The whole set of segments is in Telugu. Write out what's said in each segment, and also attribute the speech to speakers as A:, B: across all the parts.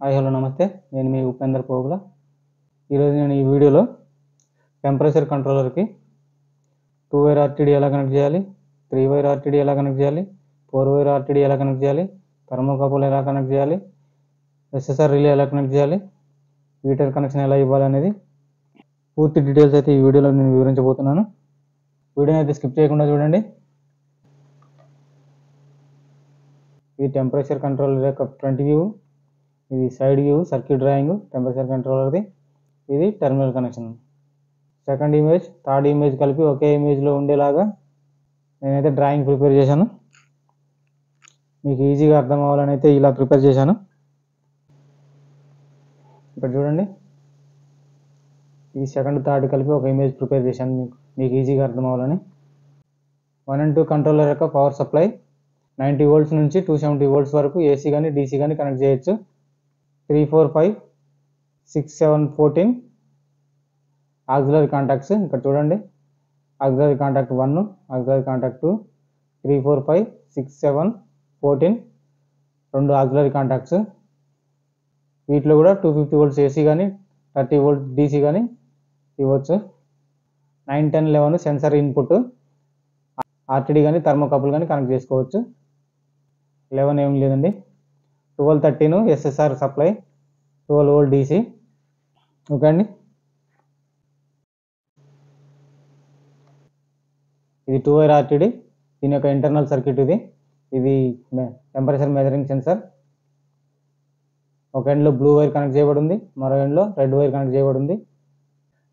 A: హాయ్ హలో నమస్తే, నేను మీ ఉపేందర్ పోగుల. ఈరోజు నేను ఈ వీడియోలో టెంపరేచర్ కంట్రోలర్కి 2 వైర్ ఆర్టీడీ ఎలా కనెక్ట్ చేయాలి, 3 వైర్ ఆర్టీడీ ఎలా కనెక్ట్ చేయాలి, 4 వైర్ ఆర్టీడీ ఎలా కనెక్ట్ చేయాలి, థర్మోకపుల్ ఎలా కనెక్ట్ చేయాలి, ఎస్ఎస్ఆర్ రిలే ఎలా కనెక్ట్ చేయాలి, హీటర్ కనెక్షన్ ఎలా ఇవ్వాలి అనేది పూర్తి డీటెయిల్స్ అయితే ఈ వీడియోలో నేను వివరించబోతున్నాను. వీడియోని అయితే స్కిప్ చేయకుండా చూడండి. ఇది టెంపరేచర్ కంట్రోలర్ యొక్క ఫ్రంట్ వ్యూ, ఇది side view circuit drawing temperature కంట్రోలర్ది. ఇది terminal connection. Second image third image కలిపి ఒకే ఇమేజ్లో ఉండేలాగా నేనైతే డ్రాయింగ్ ప్రిపేర్ చేశాను. మీకు ఈజీగా అర్థం అవ్వాలని అయితే ఇలా ప్రిపేర్ చేశాను. ఇక్కడ చూడండి, ఇది సెకండ్ థర్డ్ కలిపి ఒక ఇమేజ్ ప్రిపేర్ చేశాను మీకు ఈజీగా అర్థం అవ్వాలని. 1 and 2 కంట్రోలర్ యొక్క పవర్ సప్లై 90 volts నుంచి 270 volts వరకు ఏసీ కానీ డీసీ కానీ కనెక్ట్ చేయొచ్చు. 3, 4, 5, 6, 7, 14 ఆక్సిలరీ కాంటాక్ట్స్. ఇక్కడ చూడండి, ఆక్సిలరీ కాంటాక్ట్ 1, ఆక్సిలరీ కాంటాక్ట్ 2, 3, 4, 5, 6, 7, 14 రెండు ఆక్సిలరీ కాంటాక్ట్స్. వీటిలో కూడా 250 volts ఏసీ కానీ 30 volts డీసీ కానీ ఇవ్వచ్చు. 9, 10, 11 సెన్సర్ ఇన్పుట్ ఆర్టీడీ కానీ థర్మోకపుల్ కానీ కనెక్ట్ చేసుకోవచ్చు. 11 ఏం లేదండి. 12, 13 SSR supply 12 volt DC. Okay అండి, ఇది 2 వైర్ ఆర్టీడీ. దీని యొక్క ఇంటర్నల్ సర్క్యూట్ ఇది టెంపరేచర్ మెజరింగ్ సెన్సర్. ఒక ఎండ్లో బ్లూ వైర్ కనెక్ట్ చేయబడి ఉంది, మరో ఎండ్లో రెడ్ వైర్ కనెక్ట్ చేయబడి ఉంది.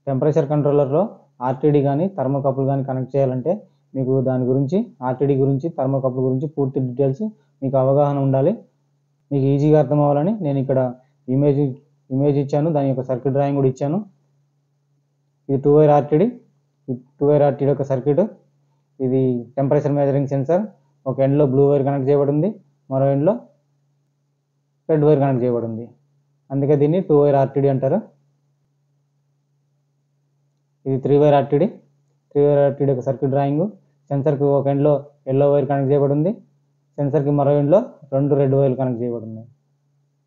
A: టెంపరేచర్ కంట్రోలర్లో ఆర్టీడీ కానీ థర్మోకపుల్ కానీ కనెక్ట్ చేయాలంటే మీకు దాని గురించి, ఆర్టీడీ గురించి థర్మోకపుల్ గురించి పూర్తి డీటెయిల్స్ మీకు అవగాహన ఉండాలి. మీకు ఈజీగా అర్థం అవ్వాలని నేను ఇక్కడ ఇమేజ్ ఇచ్చాను, దాని యొక్క సర్క్యూట్ డ్రాయింగ్ కూడా ఇచ్చాను. ఇది 2 వైర్ ఆర్టీడీ. ఈ 2 వైర్ ఆర్టీడీ యొక్క సర్క్యూట్. ఇది టెంపరేచర్ మెజరింగ్ సెన్సర్. ఒక ఎండ్లో బ్లూ వైర్ కనెక్ట్ చేయబడి ఉంది, మరో ఎండ్లో రెడ్ వైర్ కనెక్ట్ చేయబడి ఉంది. అందుకే దీన్ని 2 వైర్ ఆర్టీడీ అంటారు. ఇది 3 వైర్ ఆర్టీడీ. 3 వైర్ ఆర్టీడీ యొక్క సర్క్యూట్ డ్రాయింగ్. సెన్సర్కి ఒక ఎండ్లో ఎల్లో వైర్ కనెక్ట్ చేయబడి ఉంది, సెన్సర్కి మరో ఎండ్లో 2 రెడ్ వైర్లు కనెక్ట్ చేయబడి ఉన్నాయి.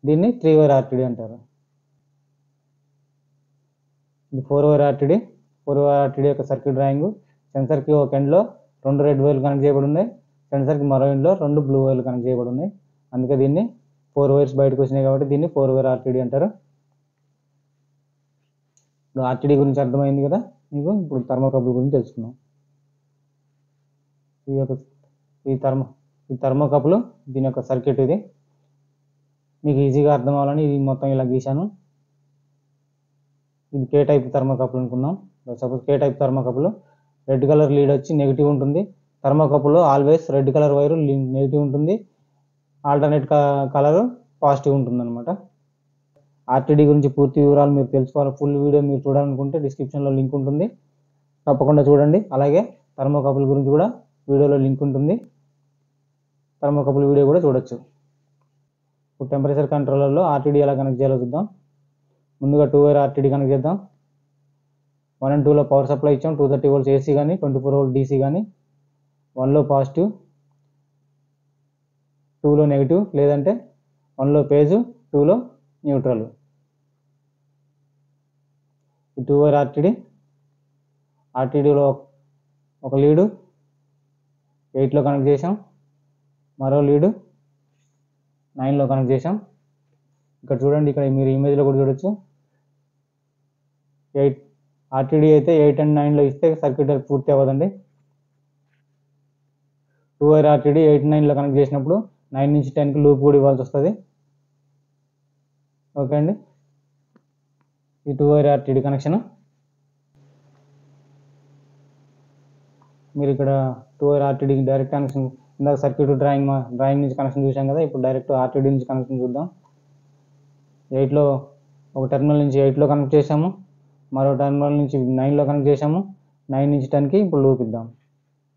A: దీన్ని 3 వైర్ ఆర్టీడీ అంటారు. ఇది 4 వైర్ ఆర్టీడీ. 4 వైర్ ఆర్టీడీ యొక్క సర్క్యూట్ డ్రాయింగ్. సెన్సర్కి ఒక ఎండ్లో 2 రెడ్ వైర్లు కనెక్ట్ చేయబడి ఉన్నాయి, సెన్సర్కి మరో ఎండ్లో 2 బ్లూ వైర్లు కనెక్ట్ చేయబడి ఉన్నాయి. అందుకే దీన్ని 4 వైర్స్ బయటకు వచ్చినాయి కాబట్టి దీన్ని 4 వైర్ ఆర్టీడీ అంటారు. ఇప్పుడు ఆర్టీడీ గురించి అర్థమైంది కదా మీకు. ఇప్పుడు థర్మోకపుల్ గురించి తెలుసుకుందాం. ఈ థర్మోకపుల్ దీని యొక్క సర్క్యూట్ ఇది. మీకు ఈజీగా అర్థం అవ్వాలని ఇది మొత్తం ఇలా గీశాను. ఇది కే టైప్ థర్మోకపుల్ అనుకుందాం. Suppose K type thermocouple red colour lead వచ్చి నెగిటివ్ ఉంటుంది. థర్మోకపుల్లో always red colour wire negative ఉంటుంది, ఆల్టర్నేట్ కలర్ పాజిటివ్ ఉంటుంది అనమాట. ఆర్టీడీ గురించి పూర్తి వివరాలు మీరు తెలుసుకోవాలి, ఫుల్ వీడియో మీరు చూడాలనుకుంటే డిస్క్రిప్షన్లో లింక్ ఉంటుంది, తప్పకుండా చూడండి. అలాగే థర్మోకపుల్ గురించి కూడా వీడియోలో లింక్ ఉంటుంది, థర్మోకపుల్ వీడియో కూడా చూడొచ్చు. ఇప్పుడు టెంపరేచర్ కంట్రోలర్లో ఆర్టీడీ ఎలా కనెక్ట్ చేయాలో చూద్దాం. ముందుగా 2 వైర్ ఆర్టీడీ కనెక్ట్ చేద్దాం. 1 and 2లో పవర్ సప్లై ఇచ్చాం, 230 volts ఏసీ కానీ 24 volt డీసీ కానీ. 1లో పాజిటివ్, 2లో నెగిటివ్, లేదంటే 1లో పేజు 2లో న్యూట్రల్. ఈ 2 వైర్ ఆర్టీడీలో ఒక లీడు 8లో కనెక్ట్ చేసాం, మరో లీడు 9లో కనెక్ట్ చేసాం. ఇక్కడ చూడండి, ఇక్కడ మీరు ఇమేజ్లో కూడా చూడొచ్చు. ఆర్టీడీ అయితే 8 and 9లో ఇస్తే సర్క్యూట్ పూర్తి అవ్వదండి. 2 వైర్ ఆర్టీడీ 8, 9లో కనెక్ట్ చేసినప్పుడు 9 నుంచి 10కి లూప్ కూడా ఇవ్వాల్సి వస్తుంది. ఓకే అండి, ఈ 2 వైర్ ఆర్టీడీ కనెక్షన్. మీరు ఇక్కడ 2 వైర్ ఆర్టీడీకి డైరెక్ట్ కనెక్షన్, ఇందాక సర్క్యూట్ డ్రాయింగ్ నుంచి కనెక్షన్ చూసాం కదా, ఇప్పుడు డైరెక్ట్ ఆర్టీడీ నుంచి కనెక్షన్ చూద్దాం. 8లో ఒక టెర్మినల్ నుంచి 8లో కనెక్ట్ చేసాము, మరో టెర్మినల్ నుంచి 9లో కనెక్ట్ చేసాము. 9 నుంచి 10కి ఇప్పుడు లూప్ ఇద్దాం.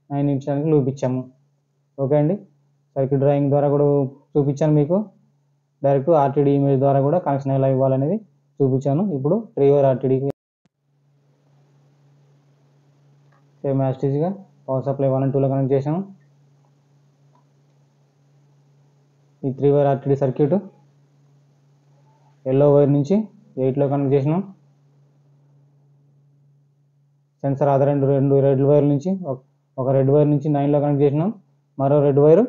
A: 9 నుంచి 10కి లూప్ ఇచ్చాము. ఓకే అండి, సర్క్యూట్ డ్రాయింగ్ ద్వారా కూడా చూపించాను మీకు. డైరెక్ట్ ఆర్టీడీ ఇమేజ్ ద్వారా కూడా కనెక్షన్ ఎలా ఇవ్వాలనేది చూపించాను. ఇప్పుడు 3 వైర్ ఆర్టీడీకి సేమ్ యాస్టీజ్గా పవర్ సప్లై 1 and 2లో కనెక్ట్ చేసాము. ఈ 3 wire RTD circuit. Yellow wire నుంచి 8లో కనెక్ట్ చేసినాం. సెన్సార్ అదర్ ఎండ్ రెండు రెడ్ వైర్ నుంచి ఒక రెడ్ వైర్ నుంచి 9లో కనెక్ట్ చేసినాం. మరో రెడ్ వైర్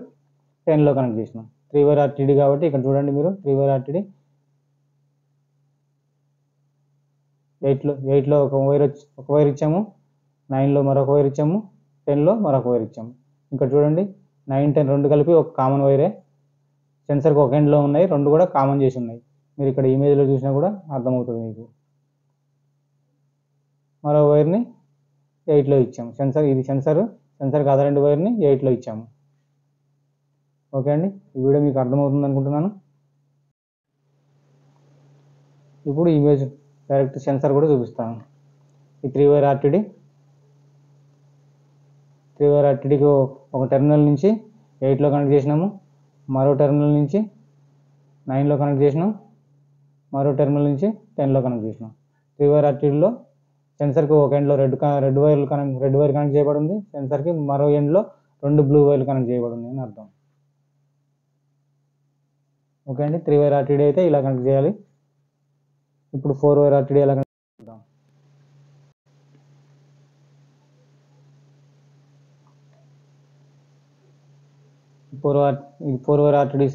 A: 10లో కనెక్ట్ చేసినాం. 3 వైర్ ఆర్టీడీ కాబట్టి ఇక్కడ చూడండి మీరు 3 వైర్ ఆర్టీడీ 8లో ఒక వైర్ ఇచ్చాము, 9లో మరొక వైర్ ఇచ్చాము, 10లో మరొక వైర్ ఇచ్చాము. ఇక్కడ చూడండి 9, 10 రెండు కలిపి ఒక కామన్ వైరే. సెన్సర్కి ఒక ఎండ్లో ఉన్నాయి, రెండు కూడా కామన్ చేసి ఉన్నాయి. మీరు ఇక్కడ ఇమేజ్లో చూసినా కూడా అర్థమవుతుంది మీకు. మరో వైర్ని 8లో ఇచ్చాము. ఇది సెన్సర్కి అదర్ ఎండ్ వైర్ని 8లో ఇచ్చాము. ఓకే అండి, ఈ వీడియో మీకు అర్థమవుతుంది అనుకుంటున్నాను. ఇప్పుడు ఇమేజ్ డైరెక్ట్ సెన్సార్ కూడా చూపిస్తాను. ఈ 3 వైర్ ఆర్టీడీకి ఒక టెర్మినల్ నుంచి 8లో కనెక్ట్ చేసినాము, మరో టెర్మినల్ నుంచి 9లో కనెక్ట్ చేసినాం, మరో టెర్మినల్ నుంచి 10లో కనెక్ట్ చేసినాం. 3 వైర్ ఆర్టీడీలో సెన్సర్కి ఒక ఎండ్లో రెడ్ వైర్ కనెక్ట్ చేయబడింది. సెన్సర్కి మరో ఎండ్లో 2 బ్లూ వైర్లు కనెక్ట్ చేయబడింది అని అర్థం. ఓకే అండి, 3 వైర్ ఆర్టీడీ అయితే ఇలా కనెక్ట్ చేయాలి. ఇప్పుడు 4 వైర్ ఆర్టీడీ ఎలా కనెక్ట్ చేద్దాం. ఇది 4 వైర్ ఆర్టీడీ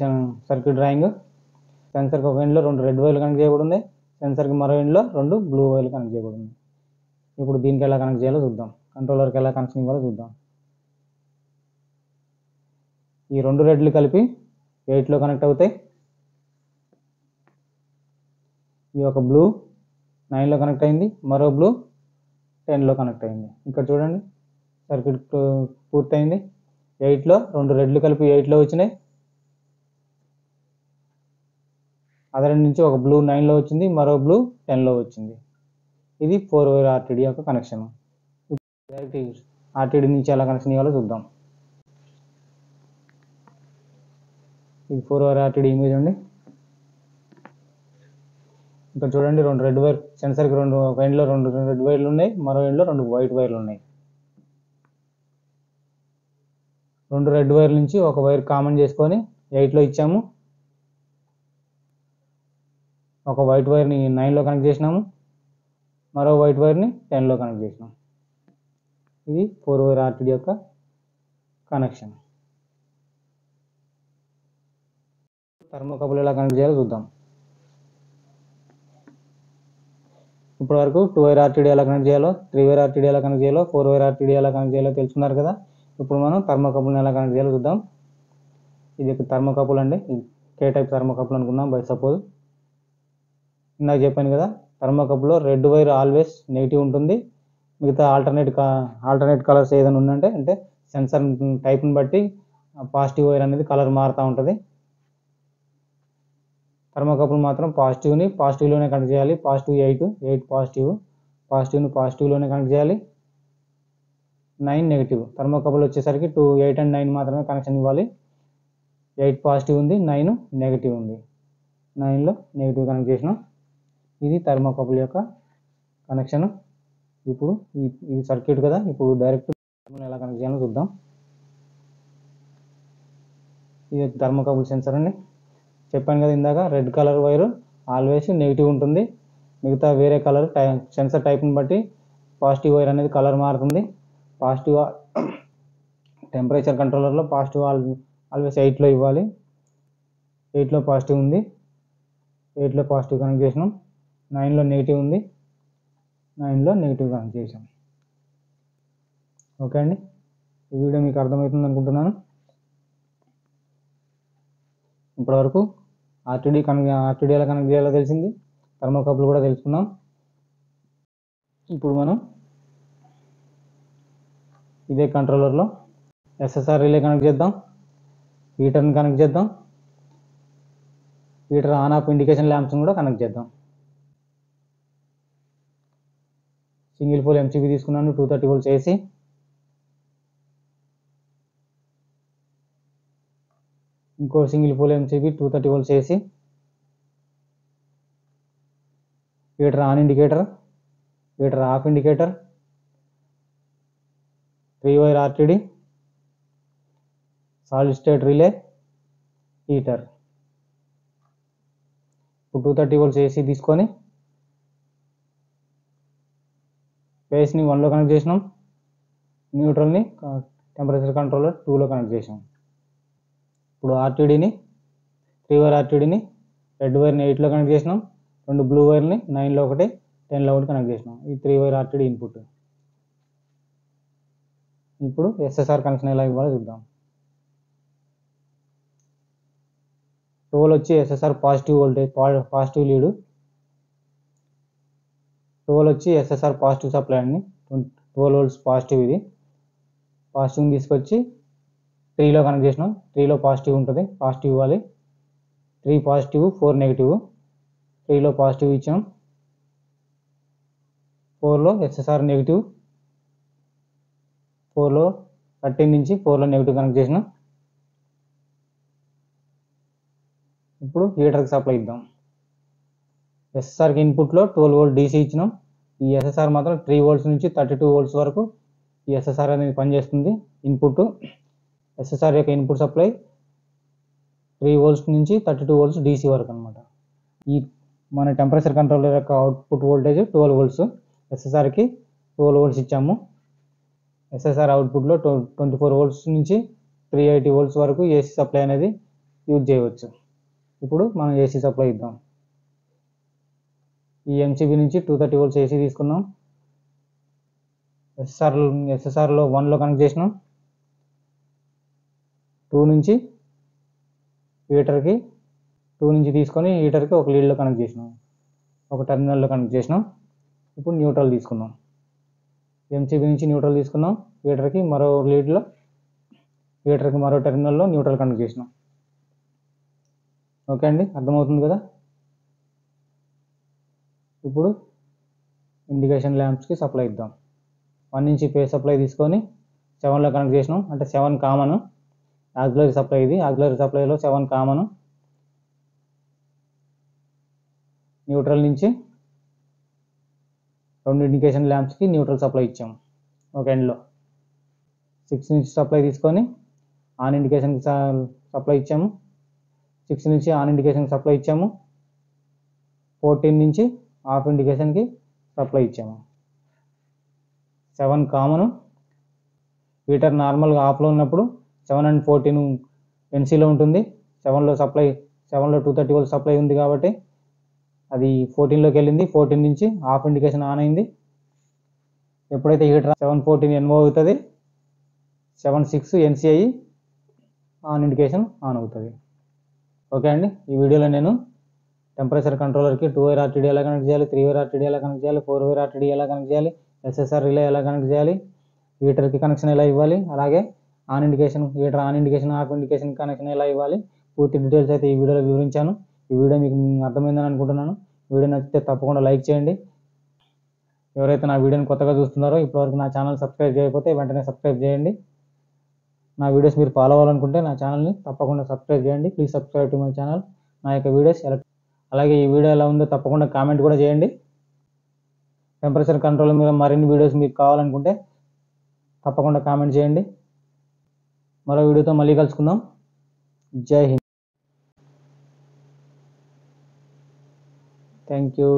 A: సర్క్యూట్ డ్రాయింగ్. సెన్సర్కి ఒక ఎండ్లో 2 రెడ్ వైర్లు కనెక్ట్ చేయబడింది. సెన్సర్కి మరో ఎండ్లో 2 బ్లూ వైర్లు కనెక్ట్ చేయబడింది. ఇప్పుడు దీనికి ఎలా కనెక్ట్ చేయాలో చూద్దాం. కంట్రోలర్కి ఎలా కనెక్షన్ ఇవ్వాలో చూద్దాం. ఈ 2 రెడ్లు కలిపి 8లో కనెక్ట్ అవుతాయి. ఈ ఒక బ్లూ 9లో కనెక్ట్ అయింది, మరో బ్లూ 10లో కనెక్ట్ అయింది. ఇక్కడ చూడండి సర్క్యూట్ పూర్తయింది. 8లో 2 రెడ్లు కలిపి 8లో వచ్చినాయి. అదర్ ఎండ్ నుంచి ఒక బ్లూ 9లో వచ్చింది, మరో బ్లూ 10లో వచ్చింది. ఇది 4 వైర్ ఆర్టీడీ యొక్క కనెక్షన్. డైరెక్ట్ ఆర్టీడీ నుంచి ఎలా కనెక్షన్ ఇవ్వాలో చూద్దాం. ఇది 4 వైర్ ఆర్టీడీ ఇమేజ్ అండి. ఇక్కడ చూడండి 2 రెడ్ వైర్ సెన్సర్కి ఒక ఎండ్లో 2 రెడ్ వైర్లు ఉన్నాయి, మరో ఎండ్లో 2 వైట్ వైర్లు ఉన్నాయి. 2 రెడ్ వైర్ నుంచి ఒక వైర్ కామన్ చేసుకొని 8లో ఇచ్చాము. ఒక వైట్ వైర్ని 9లో కనెక్ట్ చేసినాము, మరో వైట్ వైర్ని 10లో కనెక్ట్ చేసినాం. ఇది 4 వైర్ ఆర్టీడీ యొక్క కనెక్షన్. థర్మోకపుల్ ఎలా కనెక్ట్ చేయాలో చూద్దాం. ఇప్పటి వరకు 2 వైర్ ఆర్టీడీ ఎలా కనెక్ట్ చేయాలో, 3 వైర్ ఆర్టీడీ ఎలా కనెక్ట్ చేయాలో, 4 వైర్ ఆర్టీడీ ఎలా కనెక్ట్ చేయాలో తెలుసుకున్నారు కదా. ఇప్పుడు మనం థర్మోకపుల్ని ఎలా కనెక్ట్ చేయాలో చూద్దాం. ఇది ఒక థర్మోకపుల్ అండి. ఇది K టైప్ థర్మోకపుల్ అనుకుందాం బై సపోజ్. ఇందాక చెప్పాను కదా, థర్మోకపుల్లో రెడ్ వైర్ ఆల్వేస్ నెగిటివ్ ఉంటుంది. మిగతా ఆల్టర్నేట్ కలర్స్ ఏదైనా ఉందంటే అంటే సెన్సర్ టైప్ని బట్టి పాజిటివ్ వైర్ అనేది కలర్ మారుతూ ఉంటుంది. థర్మోకపుల్ మాత్రం పాజిటివ్లోనే కనెక్ట్ చేయాలి. పాజిటివ్ 8 పాజిటివ్ని పాజిటివ్లోనే కనెక్ట్ చేయాలి. 9 నెగిటివ్. థర్మోకపుల్ వచ్చేసరికి 8 అండ్ 9 మాత్రమే కనెక్షన్ ఇవ్వాలి. 8 పాజిటివ్ ఉంది, 9 నెగిటివ్ ఉంది. 9లో నెగిటివ్ కనెక్ట్ చేసినాం. ఇది థర్మోకపుల్ యొక్క కనెక్షన్. ఇప్పుడు ఇది సర్క్యూట్ కదా, ఇప్పుడు డైరెక్ట్ ఎలా కనెక్ట్ చేయాలో చూద్దాం. ఇది థర్మోకపుల్ సెన్సర్ అండి. చెప్పాను కదా ఇందాక, red colour wire always negative ఉంటుంది. మిగతా వేరే కలర్ సెన్సర్ టైప్ని బట్టి పాజిటివ్ వైర్ అనేది కలర్ మారుతుంది. పాజిటివ్ టెంపరేచర్ కంట్రోలర్లో పాజిటివ్ ఆల్వేస్ 8లో ఇవ్వాలి. 8లో పాజిటివ్ ఉంది, 8లో పాజిటివ్ కనెక్ట్ చేసినాం. 9లో నెగిటివ్ ఉంది, 9లో నెగిటివ్ కనెక్ట్ చేసాం. ఓకే అండి, ఈ వీడియో మీకు అర్థమవుతుంది అనుకుంటున్నాను. ఇప్పటివరకు ఆర్టీడీ ఎలా కనెక్ట్ చేయాలో తెలిసింది, థర్మోకపుల్ కూడా తెలుసుకున్నాం. ఇప్పుడు మనం ఇదే కంట్రోలర్లో SSR రిలే కనెక్ట్ చేద్దాం, హీటర్ని కనెక్ట్ చేద్దాం, హీటర్ ఆన్ ఆఫ్ ఇండికేషన్ ల్యాంప్స్ని కూడా కనెక్ట్ చేద్దాం. సింగిల్ పోల్ MCB తీసుకున్నాను, 230 volts AC. ఇంకో single pole MCB 230 volts AC. Heater on indicator, heater off indicator, 3 wire RTD, solid state relay, heater. ఇప్పుడు 230 volts AC తీసుకొని బేస్ని 1లో కనెక్ట్ చేసినాం, న్యూట్రల్ని టెంపరేచర్ కంట్రోలర్ 2లో కనెక్ట్ చేసాం. ఇప్పుడు ఆర్టీడీని 3 వైర్ ఆర్టీడీని రెడ్ వైర్ని 8లో కనెక్ట్ చేసినాం, 2 బ్లూ వైర్ని 9లో ఒకటి 10లో ఒకటి కనెక్ట్ చేసినాం. ఈ 3 వైర్ ఆర్టీడీ ఇన్పుట్. ఇప్పుడు ఎస్ఎస్ఆర్ కనెక్షన్ ఎలా ఇవ్వాలో చూద్దాం. 12 వచ్చి SSR positive voltage, positive lead. 12 వచ్చి ఎస్ఎస్ఆర్ పాజిటివ్ సప్లై అండి, 12 volts పాజిటివ్. ఇది పాజిటివ్ని తీసుకొచ్చి 3లో కనెక్ట్ చేసినాం, 3లో పాజిటివ్ ఉంటుంది, పాజిటివ్ ఇవ్వాలి. 3 పాజిటివ్ 4 నెగిటివ్, 3లో పాజిటివ్ ఇచ్చాం, 4లో ఎస్ఎస్ఆర్ నెగిటివ్, 4లో 13 నుంచి 4లో నెగిటివ్ కనెక్ట్ చేసినాం. ఇప్పుడు హీటర్కి సప్లై ఇద్దాం. ఎస్ఎస్ఆర్కి ఇన్పుట్లో 12 volt డీసీ ఇచ్చినాం. ఈ ఎస్ఎస్ఆర్ మాత్రం 3 volts నుంచి 32 volts వరకు ఈ ఎస్ఎస్ఆర్ అనేది పనిచేస్తుంది. ఇన్పుట్ ఎస్ఎస్ఆర్ యొక్క ఇన్పుట్ సప్లై 3 volts నుంచి 32 volts డీసీ వరకు అనమాట. ఈ మన టెంపరేచర్ కంట్రోలర్ యొక్క అవుట్పుట్ వోల్టేజ్ 12 volts. ఎస్ఎస్ఆర్కి 12 volts ఇచ్చాము. ఎస్ఎస్ఆర్ అవుట్పుట్లో 24 volts నుంచి 380 volts వరకు ఏసీ సప్లై అనేది యూజ్ చేయవచ్చు. ఇప్పుడు మనం ఏసీ సప్లై ఇద్దాం. ఈ ఎంసీబీ నుంచి 230 volts ఏసీ తీసుకున్నాం. ఎస్ఎస్ఆర్లో 1లో కనెక్ట్ చేసినాం. 2 నుంచి హీటర్కి, 2 నుంచి తీసుకొని హీటర్కి ఒక లీడ్లో కనెక్ట్ చేసినాం, ఒక టెర్మినల్లో కనెక్ట్ చేసినాం. ఇప్పుడు న్యూట్రల్ తీసుకున్నాం. ఎంసీబీ నుంచి న్యూట్రల్ తీసుకున్నాం, హీటర్కి మరో లీడ్లో, హీటర్కి మరో టెర్మినల్లో న్యూట్రల్ కనెక్ట్ చేసినాం. ఓకే అండి, అర్థమవుతుంది కదా. ఇప్పుడు ఇండికేషన్ ల్యాంప్స్కి సప్లై ఇద్దాం. 1 ఇంచ్ ఫేస్ సప్లై తీసుకొని 7లో కనెక్ట్ చేసినాం, అంటే 7 కామన్. ఆక్సిలరీ సప్లై ఇది, ఆక్సిలరీ సప్లైలో 7 కామన్. న్యూట్రల్ నుంచి 2 ఇండికేషన్ ల్యాంప్స్కి న్యూట్రల్ సప్లై ఇచ్చాము ఒక ఎండ్లో. 6 ఇంచ్ సప్లై తీసుకొని ఆన్ ఇండికేషన్కి సప్లై ఇచ్చాము, 6 నుంచి ఆన్ ఇండికేషన్కి సప్లై ఇచ్చాము, 14 నుంచి ఆఫ్ ఇండికేషన్కి సప్లై ఇచ్చాము. 7 కామన్. హీటర్ నార్మల్గా ఆఫ్లో ఉన్నప్పుడు 7 and 14 ఎన్సీలో ఉంటుంది. 7లో 230 volts సప్లై ఉంది కాబట్టి అది 14లోకి వెళ్ళింది. 14 నుంచి ఆఫ్ ఇండికేషన్ ఆన్ అయింది. ఎప్పుడైతే హీటర్ 714 ఎన్ఓ అవుతుంది, 76 ఎన్సీ అయ్యి ఆన్ ఇండికేషన్ ఆన్ అవుతుంది. ఓకే అండి, ఈ వీడియోలో నేను టెంపరేచర్ కంట్రోలర్కి 2 వైర్ ఆర్టీడీ ఎలా కనెక్ట్ చేయాలి, 3 వైర్ ఆర్టీడీ ఎలా కనెక్ట్ చేయాలి, 4 వైర్ ఆర్టీడీ ఎలా కనెక్ట్ చేయాలి, ఎస్ఎస్ఆర్ రిలే ఎలా కనెక్ట్ చేయాలి, హీటర్కి కనెక్షన్ ఎలా ఇవ్వాలి, అలాగే on indication, heater on indication, of indication connection ఎలా ఇవ్వాలి, పూర్తి డీటెయిల్స్ అయితే ఈ వీడియోలో వివరించాను. ఈ వీడియో మీకు అర్థమైందని అనుకుంటున్నాను. వీడియో నచ్చితే తప్పకుండా లైక్ చేయండి. ఎవరైతే నా వీడియోని కొత్తగా చూస్తున్నారో, ఇప్పటివరకు నా ఛానల్ సబ్స్క్రైబ్ చేయకపోతే వెంటనే సబ్స్క్రైబ్ చేయండి. నా వీడియోస్ మీరు ఫాలో అవ్వాలనుకుంటే నా ఛానల్ని తప్పకుండా సబ్స్క్రైబ్ చేయండి. Please subscribe to my channel. నా యొక్క వీడియోస్ అలాగే ఈ వీడియో ఎలా ఉందో తప్పకుండా కామెంట్ కూడా చేయండి. టెంపరేచర్ కంట్రోల్ మీద మరిన్ని వీడియోస్ మీకు కావాలనుకుంటే తప్పకుండా కామెంట్ చేయండి. మరో వీడియోతో మళ్ళీ కలుసుకుందాం. జై హింద్. Thank you.